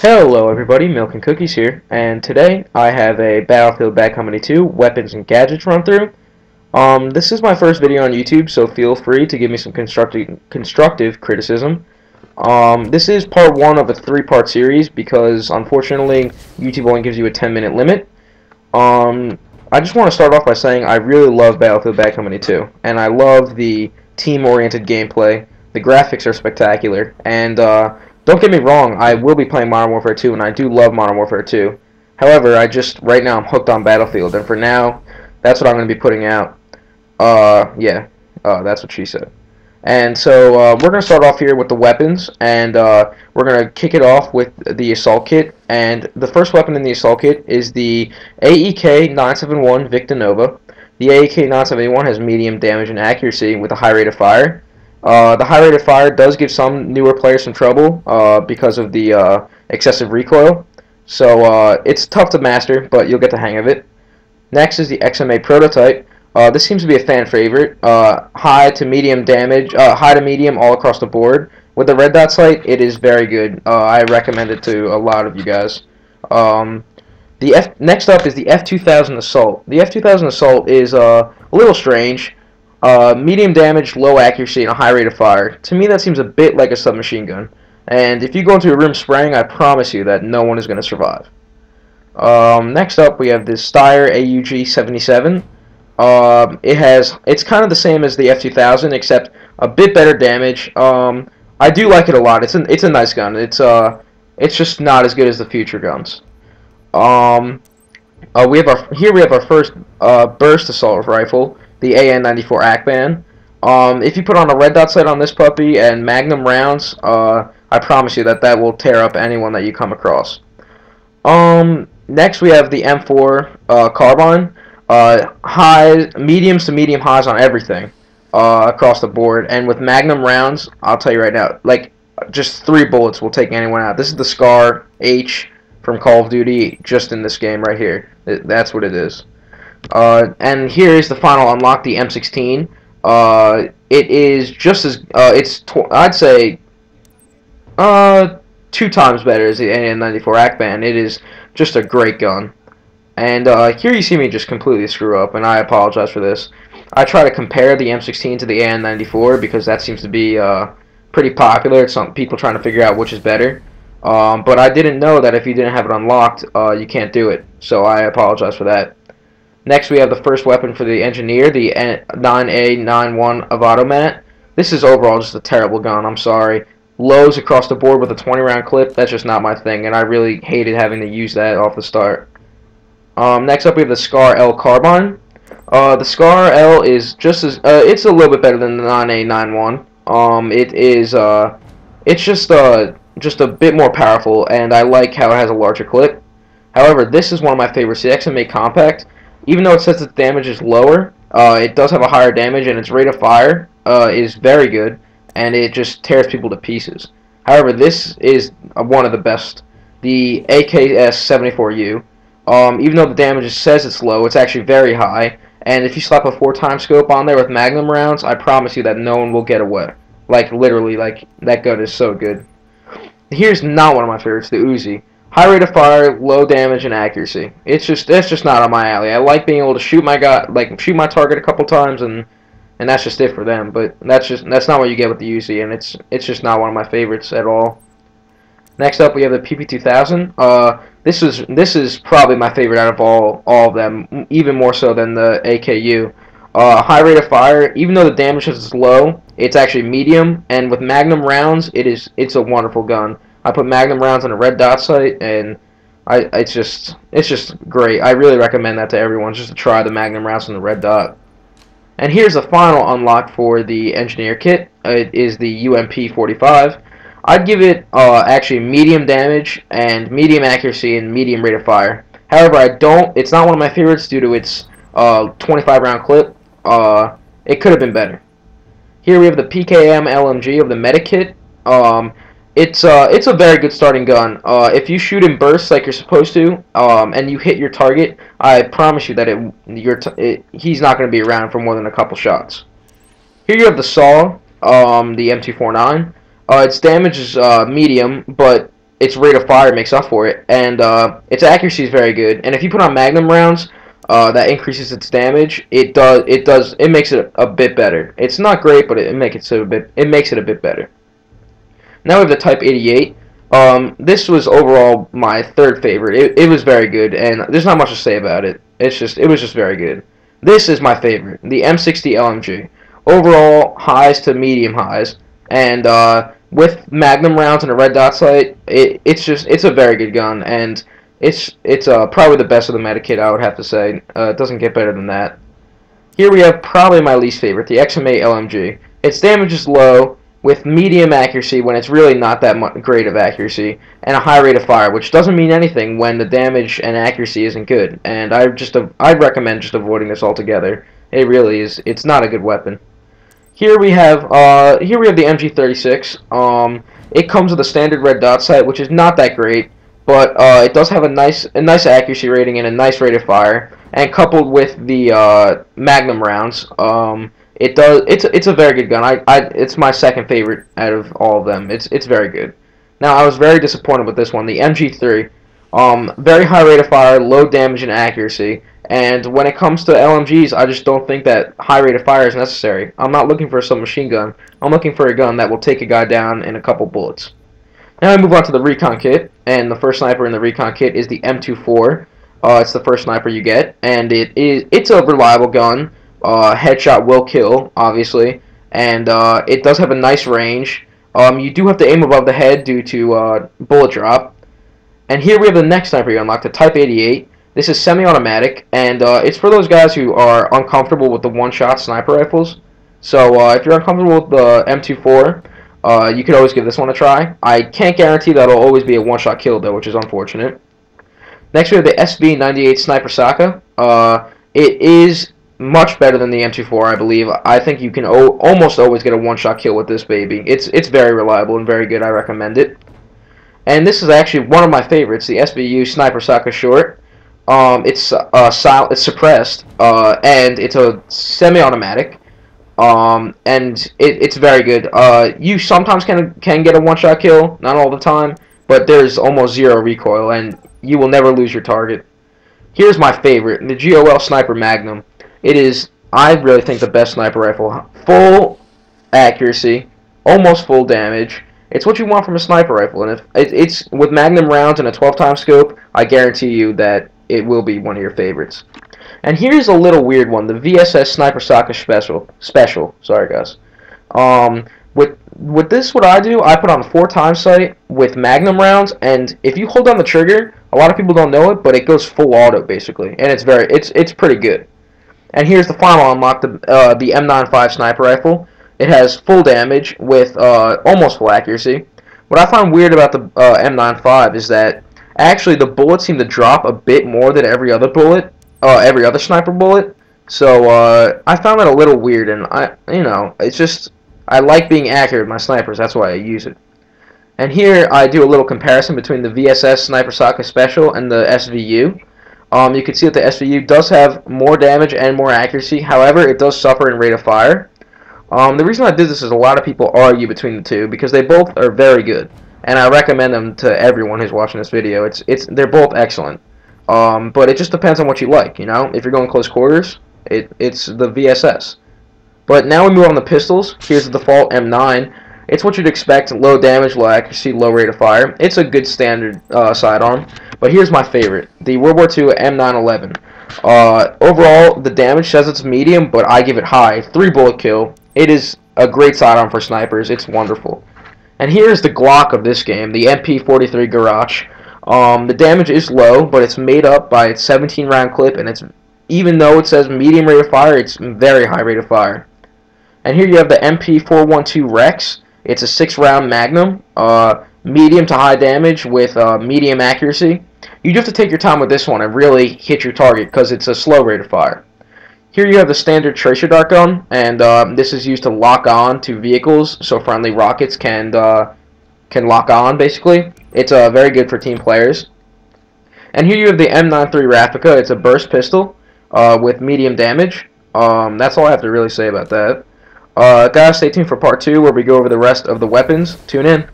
Hello everybody, Milk and Cookies here, and today I have a Battlefield Bad Company 2 weapons and gadgets run through. This is my first video on YouTube, so feel free to give me some constructive criticism. This is part 1 of a 3-part series because unfortunately YouTube only gives you a 10-minute limit. I just want to start off by saying I really love Battlefield Bad Company 2, and I love the team-oriented gameplay. The graphics are spectacular, and don't get me wrong, I will be playing Modern Warfare 2, and I do love Modern Warfare 2. However, right now I'm hooked on Battlefield, and for now, that's what I'm going to be putting out. That's what she said. And so, we're going to start off here with the weapons, and we're going to kick it off with the Assault Kit. And the first weapon in the Assault Kit is the AEK-971 Victa Nova. The AEK-971 has medium damage and accuracy with a high rate of fire. The high rate of fire does give some newer players some trouble because of the excessive recoil. So it's tough to master, but you'll get the hang of it. Next is the XMA Prototype. This seems to be a fan favorite. High to medium damage, high to medium all across the board. With the red dot sight, it is very good. I recommend it to a lot of you guys. Next up is the F2000 Assault. The F2000 Assault is a little strange. Medium damage, low accuracy, and a high rate of fire. To me, that seems a bit like a submachine gun. And if you go into a room spraying, I promise you that no one is going to survive. Next up, we have the Steyr AUG-77. It's kind of the same as the F2000, except a bit better damage. I do like it a lot. It's a nice gun. It's just not as good as the future guns. We have our first burst assault rifle, the AN-94 Akban. If you put on a red dot sight on this puppy and magnum rounds, I promise you that will tear up anyone that you come across. Next we have the M4 carbine. Mediums to medium highs on everything across the board, and with magnum rounds, I'll tell you right now, like just 3 bullets will take anyone out. This is the Scar H from Call of Duty, just in this game right here. That's what it is. And here is the final unlock, the M16. It is just as I'd say 2 times better as the AN-94 Akban. It is just a great gun. And here you see me just completely screw up, and I apologize for this. I try to compare the M16 to the AN-94 because that seems to be pretty popular. It's some people trying to figure out which is better. But I didn't know that if you didn't have it unlocked, you can't do it. So I apologize for that. Next, we have the first weapon for the engineer, the 9A91 Avatomat. This is overall just a terrible gun, I'm sorry. Lows across the board with a 20-round clip, that's just not my thing, and I really hated having to use that off the start. Next up, we have the Scar L Carbine. The Scar L is just as, it's a little bit better than the 9A91. It's just a bit more powerful, and I like how it has a larger clip. However, this is one of my favorites, the XMA Compact. Even though it says its damage is lower, it does have a higher damage, and its rate of fire is very good, and it just tears people to pieces. However, this is one of the best, the AKS-74U. Even though the damage says it's low, it's actually very high, and if you slap a 4-time scope on there with magnum rounds, I promise you that no one will get away. Like, literally, like, that gun is so good. Here's not one of my favorites, the Uzi. High rate of fire, low damage, and accuracy. That's just not on my alley. I like being able to shoot my target a couple times, and that's just it for them. But that's not what you get with the Uzi, and it's just not one of my favorites at all. Next up, we have the PP2000. This is probably my favorite out of all of them, even more so than the AKU. High rate of fire. Even though the damage is low, it's actually medium, and with magnum rounds, it's a wonderful gun. I put magnum rounds on a red dot sight, and it's just great. I really recommend that to everyone, just to try the magnum rounds on the red dot. And here's the final unlock for the engineer kit. It is the UMP45. I'd give it actually medium damage and medium accuracy and medium rate of fire. However, it's not one of my favorites due to its 25-round clip. It could have been better. Here we have the PKM LMG of the Medikit. It's a very good starting gun. If you shoot in bursts like you're supposed to, and you hit your target, I promise you that he's not going to be around for more than a couple shots. Here you have the SAW, the M249. Its damage is medium, but its rate of fire makes up for it, and its accuracy is very good. And if you put on Magnum rounds, that increases its damage. It makes it a bit better. It's not great, but it makes it a bit better. Now we have the Type 88. This was overall my third favorite. It was very good, and there's not much to say about it. It was just very good. This is my favorite, the M60 LMG. Overall, highs to medium highs, and with Magnum rounds and a red dot sight, it's a very good gun, and it's probably the best of the meta kit, I would have to say. It doesn't get better than that. Here we have probably my least favorite, the XM8 LMG. Its damage is low, with medium accuracy when it's really not that great of accuracy, and a high rate of fire, which doesn't mean anything when the damage and accuracy isn't good. And I'd recommend just avoiding this altogether. It really is. It's not a good weapon. Here we have the MG36. It comes with a standard red dot sight, which is not that great, but it does have a nice accuracy rating and a nice rate of fire. And coupled with the Magnum rounds, it's a very good gun. It's my second favorite out of all of them. It's very good. Now I was very disappointed with this one, the MG3. Very high rate of fire, low damage and accuracy. And when it comes to LMGs, I just don't think that high rate of fire is necessary. I'm not looking for a submachine gun. I'm looking for a gun that will take a guy down in a couple bullets. Now I move on to the recon kit, and the first sniper in the recon kit is the M24. It's the first sniper you get, and it's a reliable gun. Headshot will kill, obviously, and it does have a nice range. You do have to aim above the head due to bullet drop. And here we have the next sniper you unlock, the Type 88. This is semi-automatic, and it's for those guys who are uncomfortable with the one-shot sniper rifles. So if you're uncomfortable with the M24, you could always give this one a try. I can't guarantee that it'll always be a one-shot kill, though, which is unfortunate. Next we have the SV98 Sniper Saka. It is much better than the M24, I believe. I think you can almost always get a one-shot kill with this baby. It's very reliable and very good. I recommend it. And this is actually one of my favorites, the SVU Sniper Saka Short. It's suppressed, and it's a semi-automatic. And it's very good. You sometimes can get a one-shot kill, not all the time, but there's almost zero recoil, and you will never lose your target. Here's my favorite, the GOL Sniper Magnum. It is, I really think, the best sniper rifle. Full accuracy, almost full damage. It's what you want from a sniper rifle, and if it's with Magnum rounds and a 12-time scope, I guarantee you that it will be one of your favorites. And here's a little weird one, the VSS Sniper Saka Special. Sorry, guys. With this, what I do, I put on a 4-time sight with Magnum rounds, and if you hold down the trigger, a lot of people don't know it, but it goes full auto basically, and it's pretty good. And here's the final unlock, the M95 sniper rifle. It has full damage with almost full accuracy. What I find weird about the M95 is that actually the bullets seem to drop a bit more than every other sniper bullet. So I found that a little weird, and it's just, I like being accurate with my snipers. That's why I use it. And here I do a little comparison between the VSS Sniper Saka Special and the SVU. You can see that the SVU does have more damage and more accuracy. However, it does suffer in rate of fire. The reason I did this is a lot of people argue between the two because they both are very good, and I recommend them to everyone who's watching this video. They're both excellent, but it just depends on what you like. If you're going close quarters, it's the VSS. But now we move on to pistols. Here's the default M9. It's what you'd expect: low damage, low accuracy, low rate of fire. It's a good standard sidearm. But here's my favorite, the World War II M911. Overall, the damage says it's medium, but I give it high. 3-bullet kill. It is a great sidearm for snipers. It's wonderful. And here's the Glock of this game, the MP43 Garage. The damage is low, but it's made up by its 17-round clip, and even though it says medium rate of fire, it's very high rate of fire. And here you have the MP412 Rex. It's a 6-round Magnum, medium to high damage with medium accuracy. You do have to take your time with this one and really hit your target because it's a slow rate of fire. Here you have the standard tracer dart gun, and this is used to lock on to vehicles so friendly rockets can lock on, basically. It's very good for team players. And here you have the M93 Raffica. It's a burst pistol with medium damage. That's all I have to really say about that. Guys, stay tuned for part 2 where we go over the rest of the weapons. Tune in.